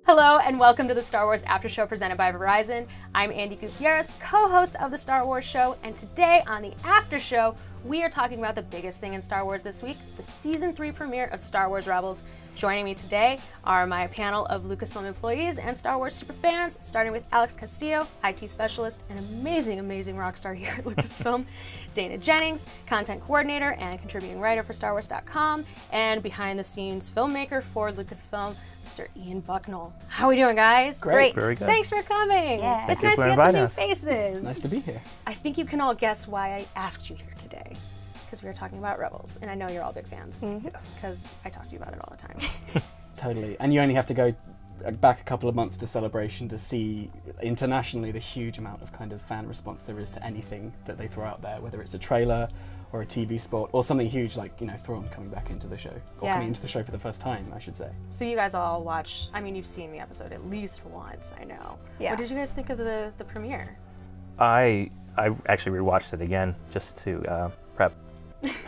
Hello and welcome to the Star Wars After Show presented by Verizon. I'm Andy Gutierrez, co-host of the Star Wars Show, and today on the After Show, we are talking about the biggest thing in Star Wars this week, the Season 3 premiere of Star Wars Rebels. Joining me today are my panel of Lucasfilm employees and Star Wars superfans, starting with Alex Castillo, IT specialist and amazing rock star here at Lucasfilm, Dana Jennings, content coordinator and contributing writer for StarWars.com, and behind-the-scenes filmmaker for Lucasfilm, Mr. Ian Bucknell. How are we doing, guys? Great. Very good. Thanks for coming. Yeah. It's Thank you nice for to get some new inviting us. faces. It's nice to be here. I think you can all guess why I asked you here today. Because we were talking about Rebels, and I know you're all big fans. Yes. Because I talk to you about it all the time. Totally. And you only have to go back a couple of months to Celebration to see internationally the huge amount of kind of fan response there is to anything that they throw out there, whether it's a trailer or a TV spot or something huge like, Thrawn coming back into the show. Or coming into the show for the first time, I should say. So you guys all watch, you've seen the episode at least once, I know. Yeah. What did you guys think of the premiere? I actually rewatched it again just to prep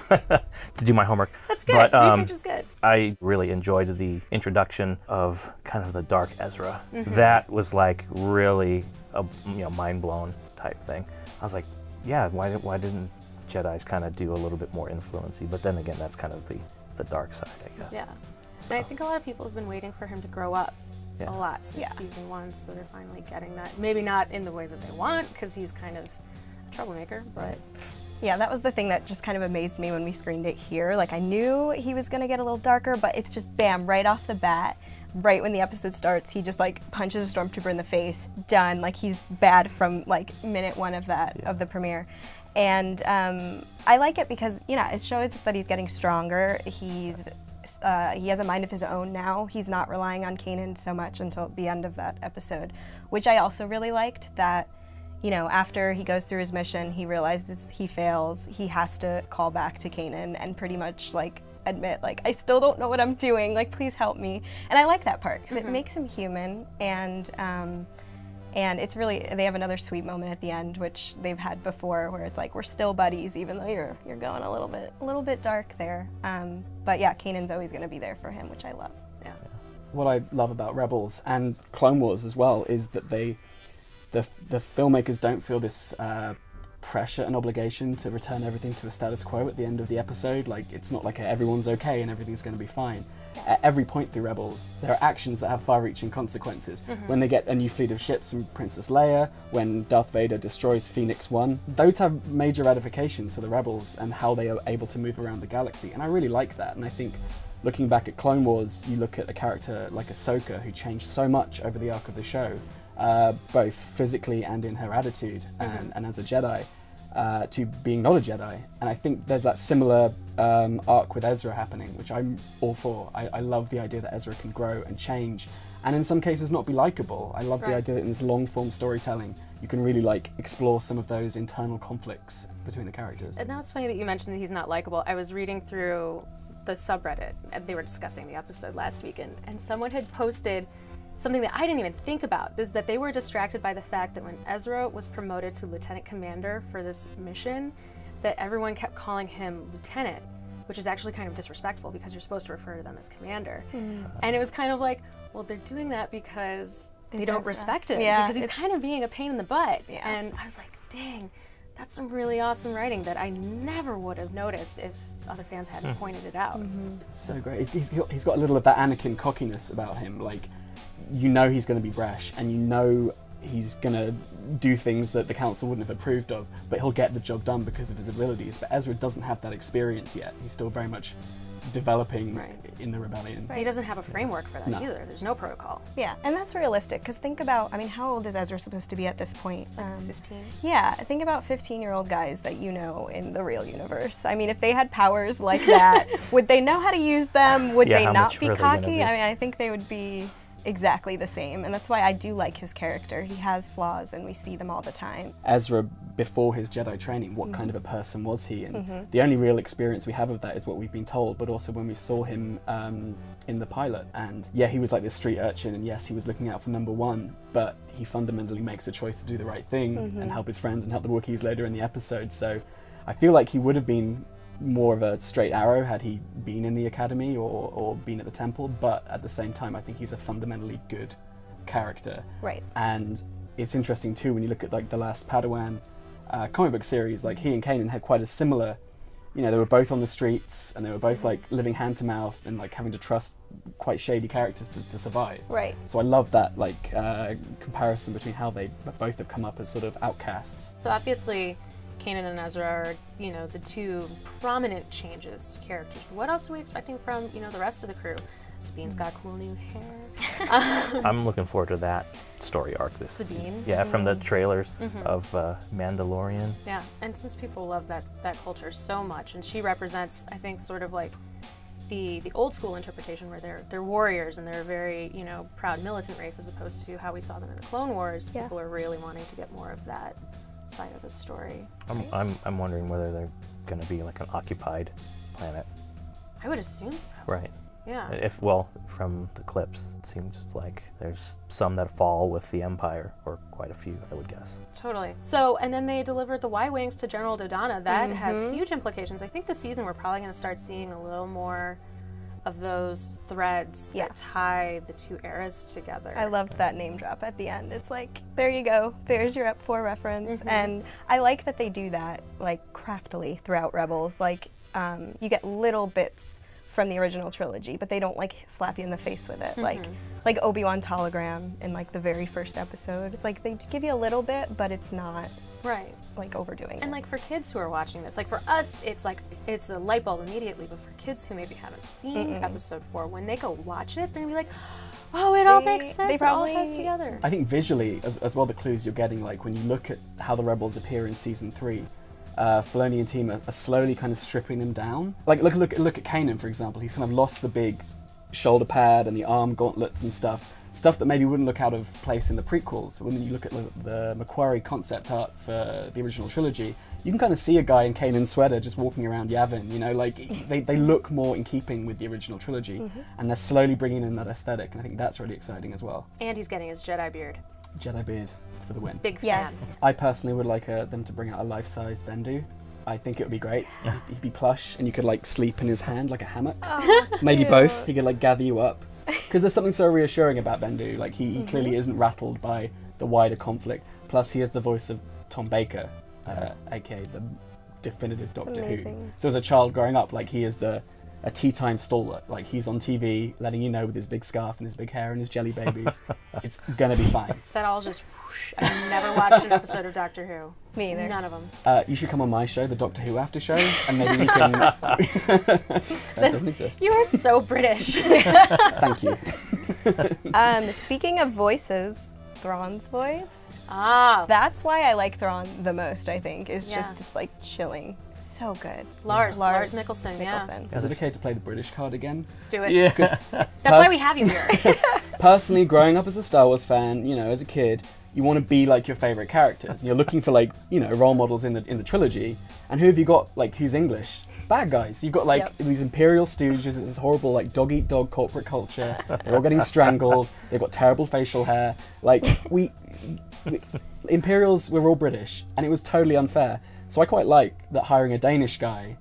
to do my homework. That's good. But, Research is good. I really enjoyed the introduction of kind of the dark Ezra. Mm-hmm. That was like really a mind blown type thing. I was like, yeah, why didn't Jedi's kind of do a little bit more influency? But then again, that's kind of the dark side, I guess. Yeah. So, And I think a lot of people have been waiting for him to grow up Yeah. a lot since Yeah. season 1, so they're finally getting that. Maybe not in the way that they want, because he's kind of a troublemaker, but... Yeah, that was the thing that just kind of amazed me when we screened it here. Like, I knew he was gonna get a little darker, but it's just bam, right off the bat, right when the episode starts, he just like punches a stormtrooper in the face, done. Like, he's bad from like minute 1 of the premiere. And I like it because, it shows that he's getting stronger. He has a mind of his own now. He's not relying on Kanan so much until the end of that episode, which I also really liked that, after he goes through his mission, he realizes he fails. He has to call back to Kanan and pretty much admit, I still don't know what I'm doing. Please help me. And I like that part because it makes him human. And it's really, they have another sweet moment at the end, which they've had before, where it's like, we're still buddies, even though you're going a little bit dark there. But yeah, Kanan's always going to be there for him, which I love. Yeah. What I love about Rebels and Clone Wars as well is that the filmmakers don't feel this pressure and obligation to return everything to a status quo at the end of the episode. It's not like everyone's okay and everything's going to be fine. At every point through Rebels, there are actions that have far-reaching consequences. When they get a new fleet of ships from Princess Leia, when Darth Vader destroys Phoenix 1, those have major ramifications for the Rebels and how they are able to move around the galaxy. And I really like that. And I think looking back at Clone Wars, you look at a character like Ahsoka, who changed so much over the arc of the show, both physically and in her attitude and as a Jedi, to being not a Jedi. And I think there's that similar arc with Ezra happening, which I'm all for. I love the idea that Ezra can grow and change, and in some cases not be likable. I love the idea that in this long-form storytelling, you can really explore some of those internal conflicts between the characters. And that was funny that you mentioned that he's not likable. I was reading through the subreddit, and they were discussing the episode last week, and someone had posted something that I didn't even think about, is that they were distracted by the fact that when Ezra was promoted to Lieutenant Commander for this mission, that everyone kept calling him Lieutenant, which is actually kind of disrespectful because you're supposed to refer to them as Commander. And it was kind of like, well, they're doing that because they don't respect him, because he's kind of being a pain in the butt. Yeah. And I was like, dang, that's some really awesome writing that I never would have noticed if other fans hadn't pointed it out. It's so great. He's got a little of that Anakin cockiness about him. He's going to be brash, and he's going to do things that the council wouldn't have approved of, but he'll get the job done because of his abilities. But Ezra doesn't have that experience yet. He's still very much developing in the rebellion. He doesn't have a framework for that No. either. There's no protocol. Yeah, and that's realistic, because think about, how old is Ezra supposed to be at this point? It's like 15. Yeah, think about 15-year-old guys that you know in the real universe. If they had powers like that, would they know how to use them? Would they how not be mature are they gonna cocky? be? I think they would be exactly the same, and that's why I do like his character. He has flaws, and we see them all the time. Ezra, before his Jedi training, what kind of a person was he? And the only real experience we have of that is what we've been told, but also when we saw him in the pilot. And yeah, he was like this street urchin, and yes, he was looking out for number one, but he fundamentally makes a choice to do the right thing and help his friends and help the Wookiees later in the episode. So I feel like he would have been more of a straight arrow had he been in the academy or been at the temple, but at the same time I think he's a fundamentally good character. Right. And it's interesting too when you look at like the last Padawan comic book series, like he and Kanan had quite a similar, you know, they were both on the streets and they were both like living hand to mouth and like having to trust quite shady characters to survive. Right. So I love that like comparison between how they both have come up as sort of outcasts. So obviously, Kanan and Ezra are, you know, the two prominent changes characters. What else are we expecting from, you know, the rest of the crew? Sabine's got cool new hair. I'm looking forward to that story arc this Sabine? season. Yeah, from the trailers of Mandalorian. Yeah, and since people love that culture so much, and she represents, I think, sort of like the old school interpretation where they're warriors and they're a very, you know, proud militant race as opposed to how we saw them in the Clone Wars. Yeah. People are really wanting to get more of that side of the story. I'm wondering whether they're going to be like an occupied planet. I would assume so. Right. Yeah. From the clips, it seems like there's some that fall with the Empire, or quite a few, I would guess. Totally. So, and then they delivered the Y-Wings to General Dodonna. That has huge implications. I think this season we're probably going to start seeing a little more of those threads that tie the two eras together. I loved that name drop at the end. It's like, there you go, there's your Ep 4 reference. And I like that they do that like craftily throughout Rebels. Like you get little bits from the original trilogy, but they don't like slap you in the face with it. Like Obi-Wan's hologram in like the very first episode. It's like they give you a little bit, but it's not Right. like overdoing it. And like for kids who are watching this, like for us, it's like, it's a light bulb immediately, but for kids who maybe haven't seen episode 4, when they go watch it, they're gonna be like, oh, it all makes sense, it all ties together. I think visually, as well, the clues you're getting, like when you look at how the Rebels appear in season 3, Filoni and team are slowly kind of stripping them down. Like look at Kanan, for example. He's kind of lost the big shoulder pad and the arm gauntlets and stuff that maybe wouldn't look out of place in the prequels. When you look at the Macquarie concept art for the original trilogy, you can kind of see a guy in Kanan's sweater just walking around Yavin, you know, like they look more in keeping with the original trilogy, and they're slowly bringing in that aesthetic, and I think that's really exciting as well. And he's getting his Jedi beard. Jedi beard for the win. Big fan. Yes. I personally would like them to bring out a life-size Bendu. I think it would be great. He'd be plush, and you could like sleep in his hand like a hammock. Oh, Maybe cute. both. He could like gather you up. Because there's something so reassuring about Bendu. Like he clearly isn't rattled by the wider conflict. Plus, he has the voice of Tom Baker, aka the definitive Doctor Who. Amazing. So as a child growing up, like he is a tea time stalwart. Like he's on TV, letting you know with his big scarf and his big hair and his jelly babies, it's gonna be fine. That all just whoosh. I've never watched an episode of Doctor Who. Me either. None of them. You should come on my show, the Doctor Who After Show, and maybe we can. That doesn't exist. You are so British. Thank you. Speaking of voices, Thrawn's voice. Ah, That's why I like Thrawn the most, I think. It's Yeah. just, it's like chilling. So good. Lars Nicholson, yeah. Is it okay to play the British card again? Do it. Yeah. That's why we have you here. Personally, growing up as a Star Wars fan, you know, as a kid, you want to be like your favorite characters, and you're looking for like, you know, role models in the trilogy. And who have you got like who's English? Bad guys. You've got like these imperial stooges. It's this horrible like dog eat dog corporate culture. They're all getting strangled. They've got terrible facial hair. Like we Imperials, we're all British, and it was totally unfair. So I quite like that hiring a Danish guy,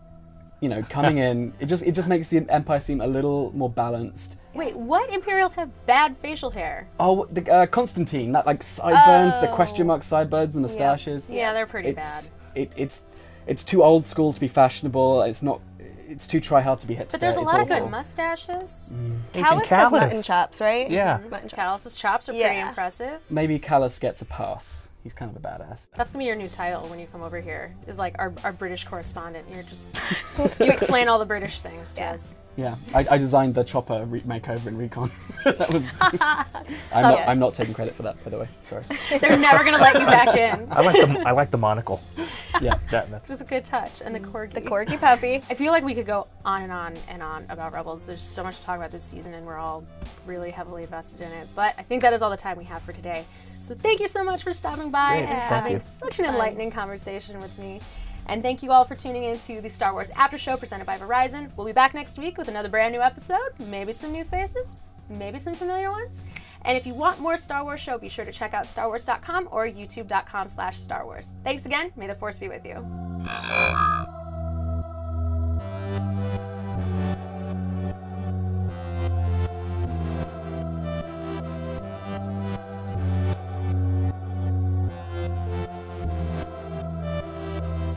you know, coming in. It just makes the Empire seem a little more balanced. Wait, what Imperials have bad facial hair? Oh, the Constantine, that like sideburns, the question mark sideburns, the moustaches. Yeah, they're pretty It's too old school to be fashionable. It's too try hard to be hipster. But there's a It's lot of awful. good mustaches. Callus has mutton chops, right? Yeah. Mutton chops. Callus's chops are pretty Yeah. impressive. Maybe Callus gets a pass. He's kind of a badass. That's gonna be your new title when you come over here. Is like our British correspondent. You're just you explain all the British things to us. Yeah, I designed the chopper makeover in Recon. That was. I'm not taking credit for that, by the way. Sorry. They're never gonna let you back in. I like the monocle. Yeah. That's Just a good touch. And the corgi. The corgi puppy. I feel like we could go on and on and on about Rebels. There's so much to talk about this season, and we're all really heavily invested in it. But I think that is all the time we have for today. So thank you so much for stopping by Great, and thank having you. such an enlightening conversation with me. And thank you all for tuning in to the Star Wars After Show presented by Verizon. We'll be back next week with another brand new episode, maybe some new faces, maybe some familiar ones. And if you want more Star Wars show, be sure to check out starwars.com or youtube.com/Star Wars. Thanks again. May the Force be with you.